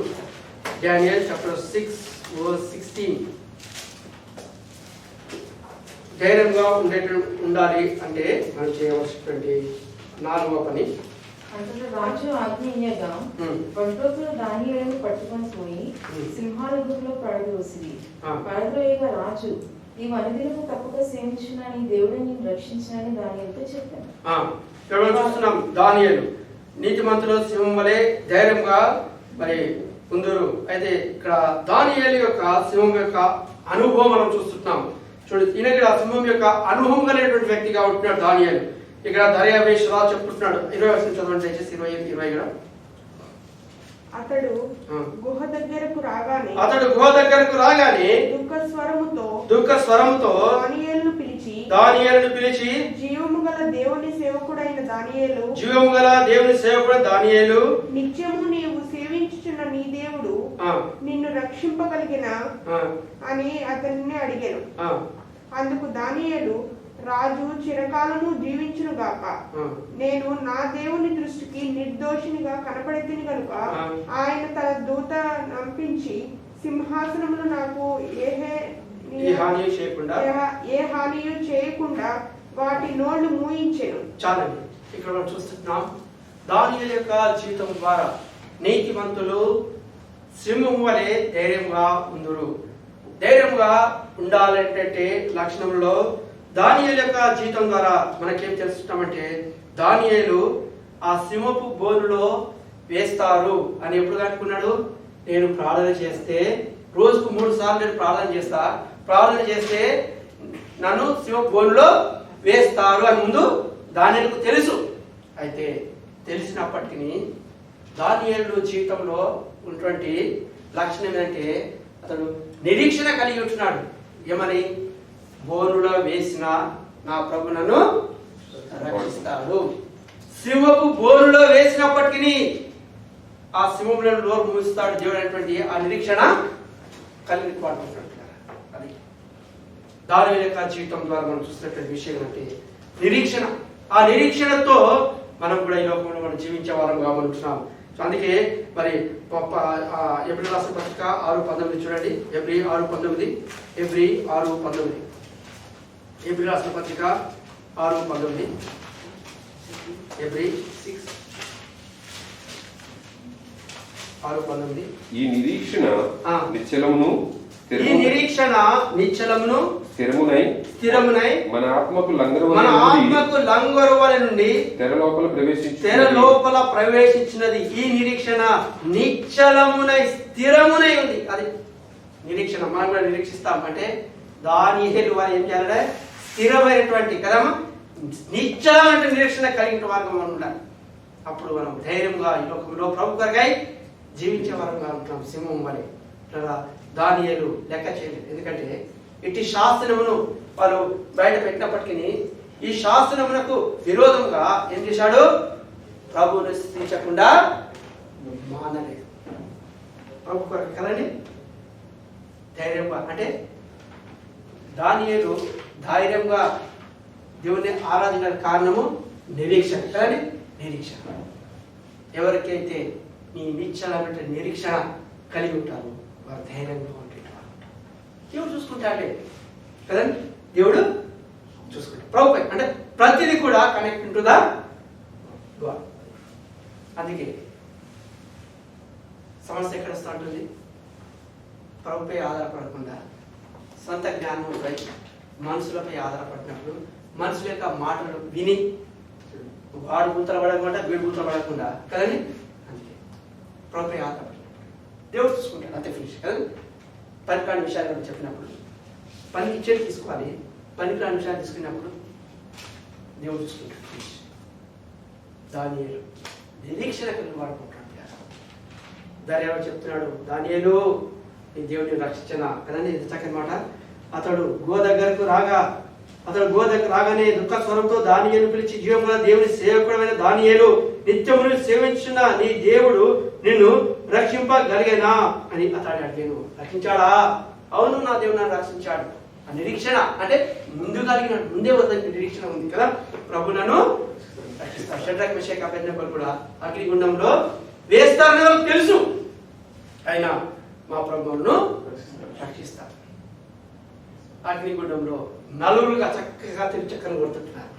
Daniel chapter 6 verse 16. ధైర్యంగా ఉండాలి అంటే మనం చేయవలసినటువంటి 4వ పని. అంతలో రాజు ఆజ్ఞ బంట్రోతులు దానియేలును పట్టుకొని పోయి సింహాల గుహలో పడదోసిరి. పడద్రోయగా రాజు నీవు అనుదినము తప్పక సేవించునని దేవుడు నిన్ను రక్షించినని దానియేలుతో చెప్పాను. ఇక్కడ చూస్తున్నాం దానియేలు నీతిమంతులు సింహం వలె ధైర్యంగా మరి ఉందరు. అయితే ఇక్కడ దానియేలు యొక్క సింహం యొక్క అనుభవం మనం చూస్తున్నాం. చూడండి, ఈయన ఇక్కడ సింహం యొక్క అనుభవం కలిగినటువంటి వ్యక్తిగా ఉంటున్నాడు దానియేలు. ఇక్కడ దర్యావేష్ రాజు చెప్తున్నాడు. 20 వర్షం చదవండి దయచేసి. 20 కూడా అతడు గుహ దగ్గరకు రాగానే దుఃఖ స్వరముతో దానియేలును పిలిచి జీవము గల దేవుని సేవకుడైన దానియేలు నిత్యము నీవు సేవించుచున్న నీ దేవుడు నిన్ను రక్షింపగలిగిన అని అతన్ని అడిగాను. అందుకు దానియేలు రాజు చిరకాలము జీవించును గాక, నేను నా దేవుని దృష్టికి నిర్దోషినిగా కనపడితిని కనుక ఆయన తన దూత నంపించి సింహాసనమును నాకు ఏ హానియు చేయకుండా వాటి నోళ్లు మూయించెను. చాలండి, ఇక్కడ మనం చూస్తున్నాం దానియేలు యొక్క జీవితం ద్వారా నీతిమంతులు సింహం వలె ధైర్యంగా ఉందురు. ధైర్యంగా ఉండాలంటే లక్షణంలో దానియేలు యొక్క జీవితం ద్వారా మనకేం తెలుసుకుంటామంటే దానియేలు ఆ సింహపు బోనులో వేస్తారు అని ఎప్పుడు కనుక్కున్నాడు? నేను ప్రార్థన చేస్తే రోజుకు 3 సార్లు నేను ప్రార్థన చేస్తే నన్ను సింహపు బోనులో వేస్తారు అని ముందు దానియేలుకు తెలుసు. అయితే తెలిసినప్పటికీ దానియేలు జీవితంలో ఉన్నటువంటి లక్షణం ఏంటంటే అతడు నిరీక్షణ కలిగి ఉంటున్నాడు. ఏమని? బోనులో వేసిన నా ప్రభు నన్ను రక్షిస్తాడు. సింహపు బోనులో వేసినప్పటికీ ఆ సింహములను నోరు మూస్తాడు దేవుడు అనేటువంటి ఆ నిరీక్షణ కలిగి పడుతుంటాడు. అది దానియేలు యొక్క జీవితం ద్వారా మనం చూసినటువంటి విషయం అంటే నిరీక్షణ. ఆ నిరీక్షణతో మనం కూడా ఈ లోకంలో మనం జీవించే వారంగా ఉంటున్నాం. సో అందుకే మరి ఎబ్రీ రాసిన పత్రిక 6:19 చూడండి. ఎబ్రీ 6:19. ఎబ్రీ రాసిన పత్రిక 6:19. ఎబ్రీ 6:19. ఈ నిరీక్షణ నిశ్చలమును స్థిరమునై మన ఆత్మకు లంగరువలె నుండి తెర లోపల ప్రవేశించినది. ఈ నిరీక్షణ నిశ్చలమునై స్థిరమునై ఉంది. అది నిరీక్షణ. మనం కూడా నిరీక్షిస్తాం అంటే దానియేలు వారు ఏం చేయాలంటే స్థిరమైనటువంటి కదమ్మా నిశ్చలమైన నిరీక్షణ కలిగిన వారు మనం ఉండాలి. అప్పుడు మనం ధైర్యంగా ఈ లోకంలో ప్రభు కొరకై జీవించే వారంగా ఉంటాం. సింహం వలె దానియేలు లెక్క చేయలేదు. ఎందుకంటే ఇట్టి శాసనమును వారు బయట పెట్టినప్పటికీ ఈ శాసనమునకు విరోధంగా ఏం చేశాడు? ప్రభువును స్థితించకుండా మానలేదు. ప్రభు కొరకు కదండి ధైర్యంగా అంటే దానియేలు ధైర్యంగా దేవుని ఆరాధించడానికి కారణము నిరీక్షణ కదండి. నిరీక్షణ. ఎవరికైతే నీ నిశ్చలమైన నిరీక్షణ కలిగి ఉంటారు వారు ధైర్యంగా ఉండేవారు. దేవుడు చూసుకుంటాడే కదండి. దేవుడు చూసుకుంటాడు. ప్రభు అంటే ప్రతిదీ కూడా కనెక్ట్ టు ద గాడ్. అందుకే సమస్య ఎక్కడ వస్తూ ఉంటుంది? ప్రభుపై ఆధారపడకుండా సొంత జ్ఞానంపై మనుషులపై ఆధారపడినప్పుడు మనుషుల యొక్క మాటలు విని వాడు గుంతలు పడకుండా వీడు గుంతలు పడకుండా కదండి. అందుకే ప్రభుపై ఆధారపడినప్పుడు దేవుడు చూసుకుంటాడు. అంతే ఫినిష్ కదండి. పనికిరాని విషయాలు చెప్పినప్పుడు పనికి ఇచ్చేది తీసుకోవాలి. పనికిరాని విషయాలు తీసుకున్నప్పుడు దేవుడు చూసుకుంటాడు. ఫినిష్. దానియేలు నిరీక్షణ కలిగి వాడుకుంటాడు. ధైర్యంగా చెప్తున్నాడు, దానియేలు నీ దేవుడిని రక్షించనా కదండి. ఇది చక్కని మాట. అతడు గో దగ్గరకు రాగానే దుఃఖ స్వరంతో దానియేలు పిలిచి, జీవముల దేవుని సేవకుడమైన దానియేలు, నిత్యమును సేవించున్న నీ దేవుడు నిన్ను రక్షింపగలిగేనా అని అతడు అడిగాను. రక్షించాడా? అవును, నా దేవుడు నన్ను రక్షించాడు. ఆ నిరీక్షణ అంటే ముందే వద్దని నిరీక్షణ ఉంది కదా. ప్రభు నన్ను రక్షిస్తాడు. షడ్రక్ మెషక్ అబేద్నెగోలు కూడా అగ్నిగుండంలో వేస్తారని వాళ్ళకి తెలుసు, అయినా మా ప్రభువును రక్షిస్తారు. అగ్నిగుండంలో నలుగురుగా చక్కగా తిరుచక్కను కొడుతుంటున్నారు.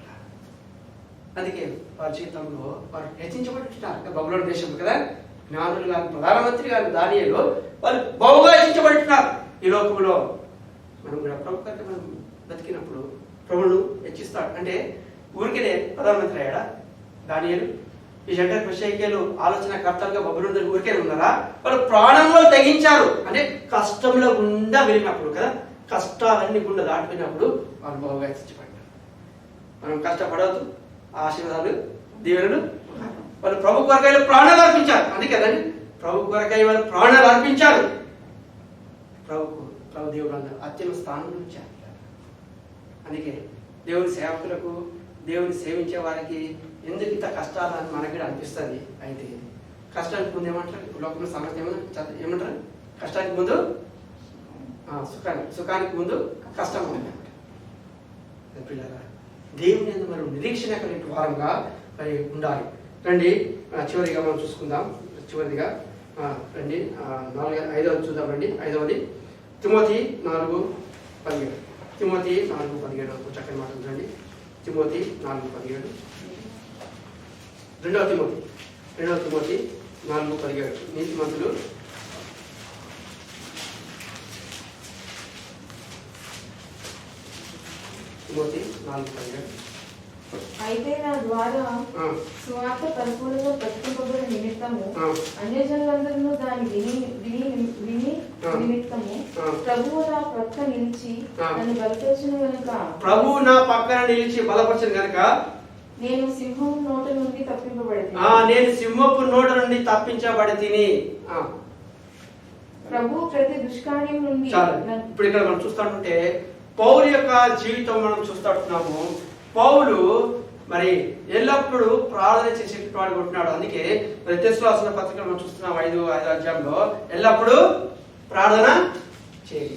అందుకే వారి జీవితంలో వారు హెచ్చించబడుతున్నారు. బబులోను దేశం కదా, జ్ఞానులు గారు, ప్రధానమంత్రి గారు దానియేలు వాళ్ళు బహుగా హెచ్చించబడుతున్నారు. ఈ లోకంలో మనం కూడా ప్రభు కంటే మనం బతికినప్పుడు ప్రభువును హెచ్చిస్తాడు. అంటే ఊరికే ప్రధానమంత్రి అయ్యాడా దానియేలు? ఈ షడ్రక్ మెషాయేలు ఆలోచనకర్తలుగా బబులోను ఊరికే ఉన్నారా? వాళ్ళు ప్రాణంలో తెగించారు. అంటే కష్టంలో గుండా వెళ్ళినప్పుడు కదా, కష్టాలన్నీ గుండా దాటిపోయినప్పుడు వాళ్ళు బహుగా హెచ్చించబడ్డారు. మనం కష్టపడవద్దు, ఆశీర్వాదాలు దీవెనలు వాళ్ళు ప్రభు కొరకై ప్రాణాలు అర్పించారు. అందుకే కదండి, ప్రభు కొరకై వాళ్ళు ప్రాణాలు అర్పించారు. ప్రభు దేవుడు అందరూ అత్యున్న స్థానంలో ఉంచారు. అందుకే దేవుని సేవకులకు, దేవుని సేవించే వారికి ఎందుకు ఇంత కష్టాలు అని మనకి కూడా అనిపిస్తుంది. అయితే కష్టానికి ముందు ఏమంటారు? ఇప్పుడు లోకంలో సమస్య ఏమంటారు? కష్టానికి ముందు సుఖానికి ముందు కష్టం ఉంది. పిల్లరా, దేవుని ఎందుకు మనం నిరీక్షణ కలిగిన వారంగా మరి ఉండాలి. రండి చివరిగా మనం చూసుకుందాం. చివరిగా రండి 5వది చూద్దాం. రండి 5వది తిమోతి 4:17. తిమోతి 4:17 చక్కని మాట ఉందండి. తిమోతి 4:17. 2వ తిమోతి 4:17. నీతిమంతులు తిమోతి 4:17. అయితే నా ద్వారా సువార్త పరిపూర్ణంగా ప్రకటింపబడిన నిమిత్తము అన్యజనులందరూ దాన్ని విని నిమిత్తము ప్రభువు నా పక్కన నిలిచి నన్ను బలపరచిన గనుక నేను సింహపు నోట నుండి తప్పింపబడి తిని ప్రభు ప్రతి దుష్కార్యం నుండి. ఇప్పుడు ఇక్కడ మనం చూస్తుంటే పౌలు యొక్క జీవితం మనం చూస్తున్నాము. పౌలు మరి ఎల్లప్పుడూ ప్రార్థన చేసేటవాడు ఉంటున్నాడు. అందుకే మరి తెస్సలోనికీయుల పత్రిక మనం చూస్తున్నాం 5వ అధ్యాయంలో ఎల్లప్పుడూ ప్రార్థన చేయాలి.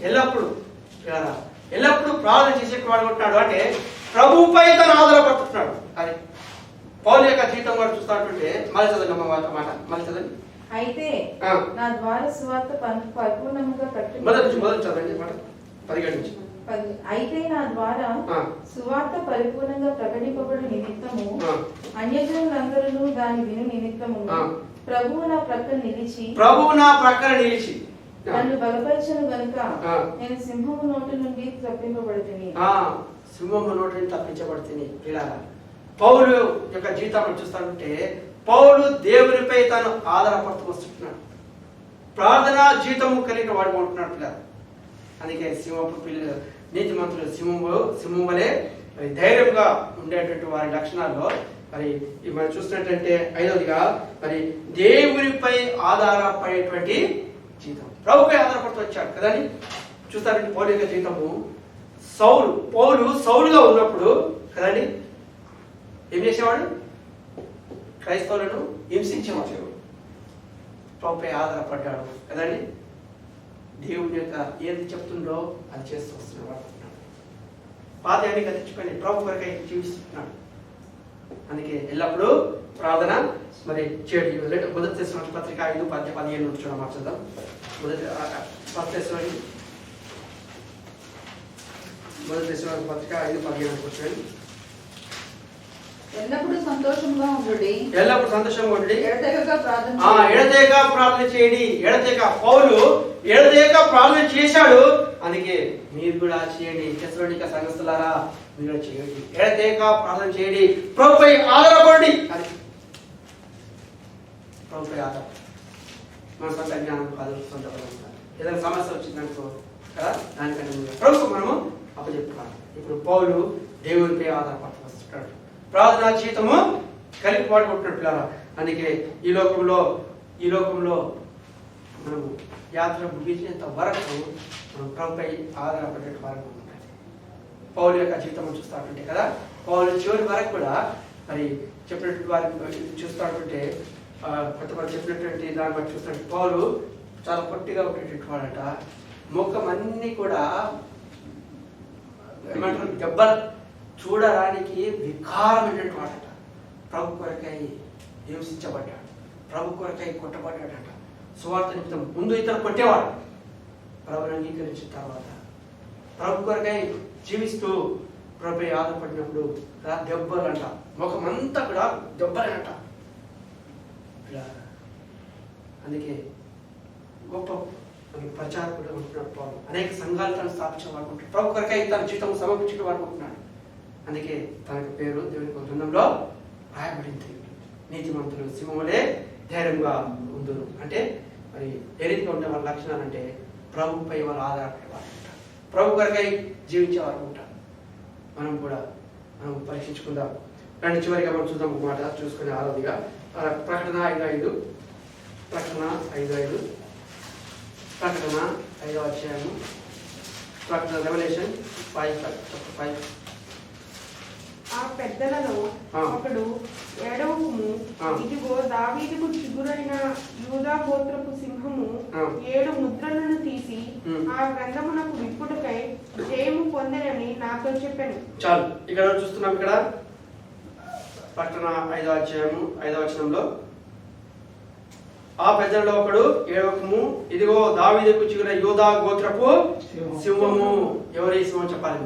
ఎల్లప్పుడూ ప్రార్థన చేసేటవాడు ఉంటున్నాడు. అంటే ప్రభువుపై తను ఆధారపడుతున్నాడు. అది పౌలు యొక్క జీవితం కూడా చూస్తుంటే మళ్ళీ చదవండి మాట, మళ్ళీ చదవండి. అయితే నా ద్వారా సువార్త పరిపూర్ణంగా మొదటి చదవండి మాట 17 నుంచి. అయితే నా ద్వారా సువార్త పరిపూర్ణంగా ప్రకటింపబడిన నిమిత్తము అన్యజనులందరూ దాని విను నిమిత్తము ప్రభువు నా ప్రక్కన నిలిచి నన్ను బలపరచను గనుక నేను సింహము నోటి నుండి తప్పించబడుతుంది. పౌలు యొక్క జీవితాన్ని చూస్తానంటే పౌలు దేవునిపై తాను ఆధారపడుతూ వస్తున్నాడు. ప్రార్థనా జీవితము కలిగిన వాడు ఉంటున్నాడు పిల్లలు. అందుకే సింహపు పిల్లలు నీతిమంతులు సింహం వలె ధైర్యంగా ఉండేటువంటి వారి లక్షణాల్లో మరి మనం చూసినట్టంటే 5వదిగా మరి దేవునిపై ఆధారపడేటువంటి జీవితం, ప్రభుపై ఆధారపడుతూ వచ్చాడు కదండి. చూస్తారంటే పౌలు యొక్క జీవితము పౌలు సౌలుగా ఉన్నప్పుడు కదండి ఏం చేసేవాడు? క్రైస్తవులను హింసించేవాడు. ప్రభుపై ఆధారపడ్డాడు కదండి. దేవుని యొక్క ఏది చెప్తుండో అది చేస్తూ వస్తున్నాడు. పాదాన్ని కట్టించుకొని ప్రభు కొరకై జీవిస్తున్నాడు. అందుకే ఎల్లప్పుడూ ప్రార్థన మరి చేయడం. మొదటి తెస్సలోనికీయుల పత్రిక 5:17 నుంచి మార్చుదాం. మొదటి తెస్సలోనికీయుల పత్రిక 5:17 కూర్చోండి. ఎల్లప్పుడూ సంతోషంగా ఉండుడి. ఎడతెగక ప్రార్థన చేయండి. పౌలు ఎడతెగక ప్రార్థన చేశాడు. అందుకే మీరు కూడా చేయండి. తెస్సలోనిక సంఘస్థులారా మీరు చేయండి. ఎడతెగక ప్రార్థన చేయండి. ప్రభుపై ఆధారపడండి. అది ప్రభుపై ఆధారపడి మన సొంత జ్ఞానం కాదు, సొంత ఏదైనా సమస్య వచ్చిందనుకో కదా దానికంటే ముందు ప్రభుకు మనము అప్పచెప్పుకోవాలి. ఇప్పుడు పౌలు దేవునిపై ఆధారపడుతూ వస్తున్నాడు. ప్రార్థనా జీవితము కలిపి పాడుకుంటున్నాడు పిల్లరా. అందుకే ఈ లోకంలో మనము యాత్ర ముగించేంత వరకు మనం ప్రభుపై ఆధారపడే వరకు ఉంటుంది. పౌలు యొక్క జీవితం చూస్తాకుంటే కదా, పౌలు చివరి వరకు కూడా మరి చెప్పినటువంటి వారిని చూస్తాకుంటే కొంతమంది చెప్పినటువంటి దాన్ని బట్టి చూస్తుంటే పౌలు చాలా పొట్టిగా ఉండేటువంటి వాడట. ముఖం అన్నీ కూడా ఏమంటారు దెబ్బలు చూడడానికి వికారమైనటువంటి వాడట. ప్రభు కొరకై హింసించబడ్డాడు, ప్రభు కొరకై కొట్టబడ్డాడట. సువార్త నిమిత్తం ముందు ఇతను కొట్టేవాడు, ప్రభుని అంగీకరించిన తర్వాత ప్రభు కొరకై జీవిస్తూ ప్రభుపై ఆధారపడినప్పుడు దెబ్బలు అంట, ముఖం అంతా కూడా దెబ్బలే అంట. అందుకే గొప్ప ప్రచారకుడు ఉంటున్నాడు పౌలు. అనేక సంఘాలు తను స్థాపించవాలనుకుంటున్నాడు, ప్రభు కొరకై తన జీవితం సమర్పించుకోవాలనుకుంటున్నాడు. అందుకే తన పేరు దేవుని గ్రంథంలో రాయబడింది. నీతిమంతులు సింహములే ధైర్యంగా ఉందురు. అంటే మరి ఏ రీతిగా ఉండే వాళ్ళ లక్షణాలు అంటే ప్రభుపై వాళ్ళు ఆధారపడేవారు ఉంటారు, ప్రభు కొరకై జీవించేవారు ఉంటారు. మనం పరీక్షించుకుందాం. రెండు చివరిగా మనం చూద్దాం ఒక మాట చూసుకునే ఆరోగ్యగా ప్రకటన 5:5, ప్రకటన 5:5, ప్రకటన 5వ అధ్యాయము, ప్రకటన రెవల్యూషన్ 5:5. ఆ పెద్దలలో ఒకడు ఏడవకుము, ఇదిగో దావీదుకు చిగురైన యూదా గోత్రపు సింహము 7 ముద్రలను తీసి ఆ గ్రంథమునకు విప్పుటకై జయము పొందెనని నాతో చెప్పాను. చాలు, ఇక్కడ చూస్తున్నాం. ఇక్కడ ప్రకటన 5వ అధ్యాయము 5వ వచనంలో ఆ పెద్దలలో ఒకడు ఏడవకుము, ఇదిగో దావీదుకు చిగురైన యూదా గోత్రపు సింహము. ఎవరి సింహం చెప్పాలి?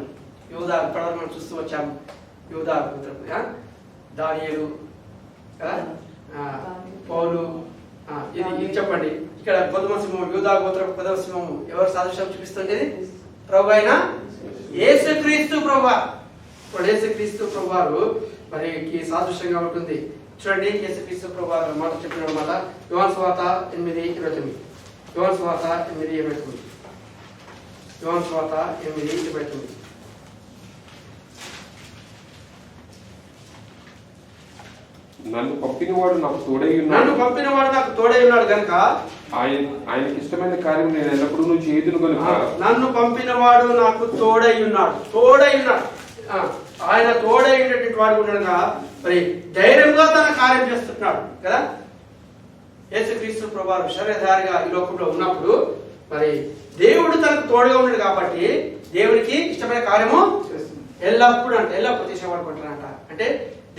యూదా. ఇప్పటివరకు మనం చూస్తూ వచ్చాము యూదా గోత్రపు, దానియేలు, పౌలు. ఇది చెప్పండి. ఇక్కడ కొదమ సింహం, యూదా గోత్రపు కొదమ సింహము ఎవరు సాదృశ్యం చూపిస్తుండేది? ప్రభు అయిన యేసుక్రీస్తు ప్రభు. ఇప్పుడు యేసుక్రీస్తు ప్రభువారు మరి సాదృశ్యంగా ఉంటుంది. చూడండి, యేసుక్రీస్తు ప్రభువారు మాట చెప్పిన మాట యోహాను సువార్త 8:29. యోహాను సువార్త 8:29. యోహాను సువార్త 8:29. నన్ను పంపినవాడు నాకు తోడై ఉన్నాడు కనుక ఆయనకి ఇష్టమైన కార్యం నేను ఎల్లప్పుడూ చేయదును కనుక. నన్ను పంపినవాడు నాకు తోడై ఉన్నాడు. ఆయన తోడై ఉండేటువంటి వాడు ఉండగా మరి ధైర్యంగా తన కార్యం చేస్తున్నాడు కదా. యేసుక్రీస్తు ప్రభువారు శరీరధారిగా ఈ లోకంలో ఉన్నప్పుడు మరి దేవుడు తనకు తోడుగా ఉన్నాడు కాబట్టి దేవుడికి ఇష్టమైన కార్యము ఎల్లప్పుడూ చేసేవాడుకుంటారంట. అంటే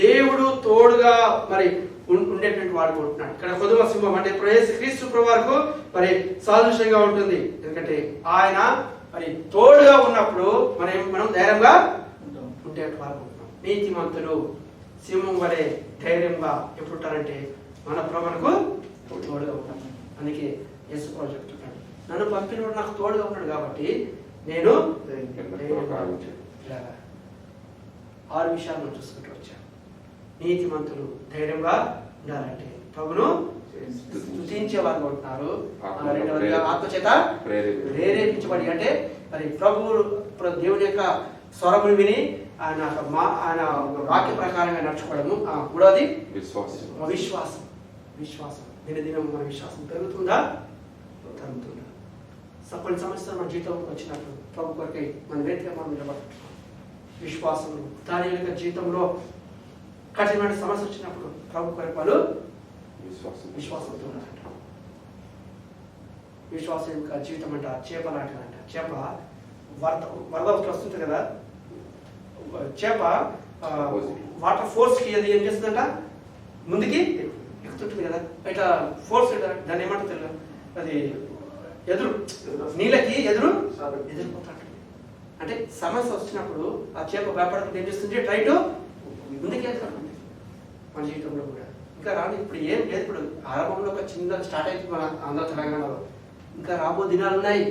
దేవుడు తోడుగా మరి ఉండేటువంటి వాడు ఉంటున్నాడు. ఇక్కడ కొదుమ సింహం అంటే యేసుక్రీస్తు ప్రభువారికి మరి సాదృశ్యంగా ఉంటుంది. ఎందుకంటే ఆయన మరి తోడుగా ఉన్నప్పుడు మనం ధైర్యంగా ఉండేటువంటి వారు ఉంటున్నాం. నీతిమంతులు సింహం వలె ధైర్యంగా ఎప్పుడు ఉంటారంటే మన ప్రభువుకు తోడుగా ఉంటాం. అందుకే యేసు ప్రభు చెప్తున్నాడు, నన్ను పంపినవాడు నాకు తోడుగా ఉన్నాడు కాబట్టి నేను 6 విషయాలను చూసుకుంటూ వచ్చాను. నీతిమంతులు ధైర్యంగా ఉండాలంటే ప్రభును స్తుతించే వారు ఉంటున్నారు. రెండవదిగా ఆత్మచేత ప్రేరేపించబడి, అంటే మరి దేవుని యొక్క స్వరమును విని ఆయన వాక్య ప్రకారంగా నడుచుకోవడము. మూడవది విశ్వాసం. దినదినం మన విశ్వాసం పెరుగుతుందా తరుగుతుందా? కొన్ని సమస్యలు మన జీవితంలో వచ్చినప్పుడు ప్రభు కొరకై మన వేదిక మనం నిలబడుతున్నాం. విశ్వాసం దాని యొక్క జీవితంలో కఠినమైన సమస్య వచ్చినప్పుడు ప్రభు కొరకు వాళ్ళు విశ్వాసంతో ఉన్నారంట. విశ్వాసం యొక్క జీవితం అంట చేప లాంటిదంట. చేప వరద వస్తుంది కదా, చేప వాటర్ ఫోర్స్ కి అది ఏం చేస్తుందంట, ముందుకి ఎక్కుతుంటుంది కదా. ఇట్లా ఫోర్స్ దాన్ని ఏమంటారు తెలియదు, అది ఎదురు నీళ్ళకి ఎదురుపోతాడు. అంటే సమస్య వచ్చినప్పుడు ఆ చేప భయపడకుండా ఏం చేస్తుంది, ట్రై టు ముందుకు వెళ్తాడు. మన జీవితంలో కూడా ఇంకా రాదు. ఇప్పుడు ఏం లేదు, ఇప్పుడు ఆరంభంలో ఒక చిన్న స్టార్ట్ అయింది మన ఆంధ్ర తెలంగాణలో. ఇంకా రాబో దినాలు ఉన్నాయి.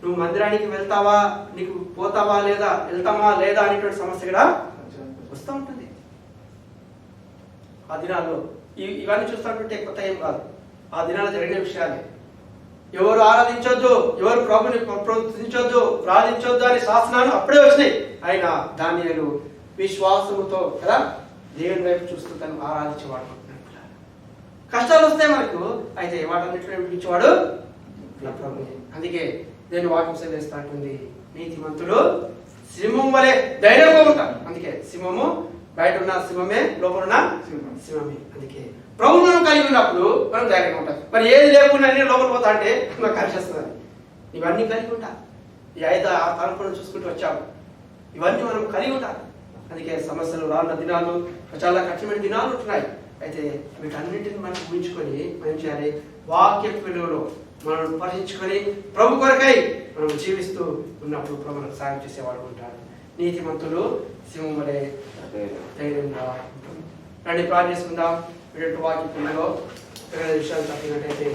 నువ్వు మందిరానికి వెళ్తావా, నీకు పోతావా లేదా, వెళ్తావా లేదా అనేటువంటి సమస్య కూడా వస్తూ ఉంటుంది. ఆ దినాల్లో ఇవన్నీ చూస్తుంటే కొత్త ఏం కాదు, ఆ దినాలు జరిగిన విషయాలే. ఎవరు ఆరాధించొద్దు, ఎవరు ప్రభుని ప్రవర్తించొద్దు, ప్రార్థించొద్దు అనే శాసనాలు అప్పుడే వచ్చినాయి. అయినా దానియేలు విశ్వాసముతో కదా దేవుని వైపు చూస్తూ తను ఆరాధించేవాడు. కష్టాలు వస్తాయి మనకు, అయితే వాటన్నిటిని విడిపించేవాడు నా ప్రభువే. అందుకే నేను వాక్యం సెలవిస్తా ఉంటుంది, నీతిమంతులు సింహం వలె ధైర్యంగా ఉంటారు. అందుకే సింహము బయట ఉన్న సింహమే, లోపల ఉన్న సింహమే. అందుకే ప్రభు మనం కలిగి ఉన్నప్పుడు మనం ధైర్యంగా ఉంటాం. మరి ఏది లేకుండా నేను లోపల పోతా అంటే నాకు కలిసేస్తుంది. ఇవన్నీ కలిగి ఉంటా, ఈ 5 తలంపులను చూసుకుంటూ వచ్చాము, ఇవన్నీ మనం కలిగి ఉంటాం. అందుకే సమస్యలు రానున్న దినాలు, చాలా కఠినమైన దినాలు ఉంటున్నాయి. అయితే వీటన్నింటిని మనం ఊహించుకొని మనం చేయాలి, వాక్య విలువలో మనం పరిశీలించుకొని ప్రభు కొరకై మనం జీవిస్తూ ఉన్నప్పుడు ప్రభు మనకు సాయం చేసేవాడు ఉంటాడు. నీతిమంతులు సింహం వలె ధైర్యంగా ఉంటారు. రండి ప్రార్థన చేసుకుందాం. వీటి వాక్య విలువలో విషయాలు తప్పినట్టయితే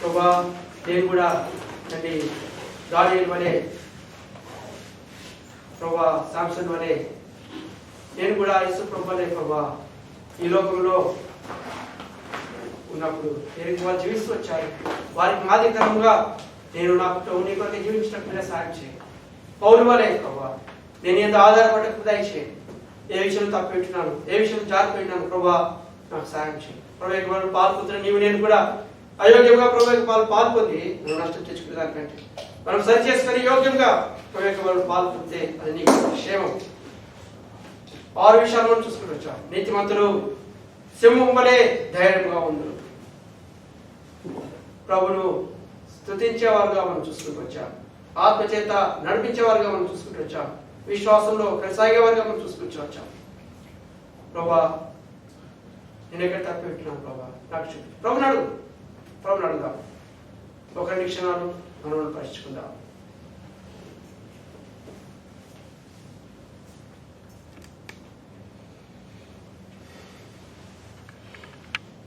ప్రభా నేను కూడా రండి దానియేలు వలె, ప్రభా సాంసన్ వలె నేను కూడా యేసు ప్రభు వలె ప్రభా ఈ లోకంలో ఉన్నప్పుడు నేను వాళ్ళు జీవిస్తూ వచ్చారు. వారికి మాదిరికరంగా నేను నాకు నీ కొరకు జీవించినట్టుగా సాయం చేయండి. పౌలు వలె ప్రభా నేను ఎంత ఆధారపడకు దయచేయండి. ఏ విషయంలో తప్పెట్టున్నాను, ఏ విషయంలో జారిపోయినాను ప్రభా నాకు సాయం చేయండి. ప్రభు వాళ్ళు పాల్పొందుతున్న నీవు నేను కూడా అయోగ్యంగా ప్రభు పాల్పొంది మనం నష్టం తెచ్చుకునే దానికంటే మనం సరి చేసుకుని యోగ్యంగా ప్రభు వాళ్ళు పాల్పొందితే అది నీకు క్షేమం. 6 విషయాలు మనం చూసుకుంటూ వచ్చాం. నీతిమంతులు సింహం వలె ధైర్యంగా ఉండు, ప్రభును స్తుతించేవారుగా మనం చూసుకుంటూ వచ్చాం. ఆత్మచేత నడిపించేవారుగా మనం చూసుకుంటూ వచ్చాం. విశ్వాసంలో కొనసాగేవారుగా మనం చూసుకుంటూ వచ్చాం. ప్రభా నేను ఎక్కడ తప్పిపెట్టినాను ప్రభా నాకు చూపి. ప్రభుని అడుగుదాం. ఒక 2 క్షణాలు మనం పరిచుకుందాం.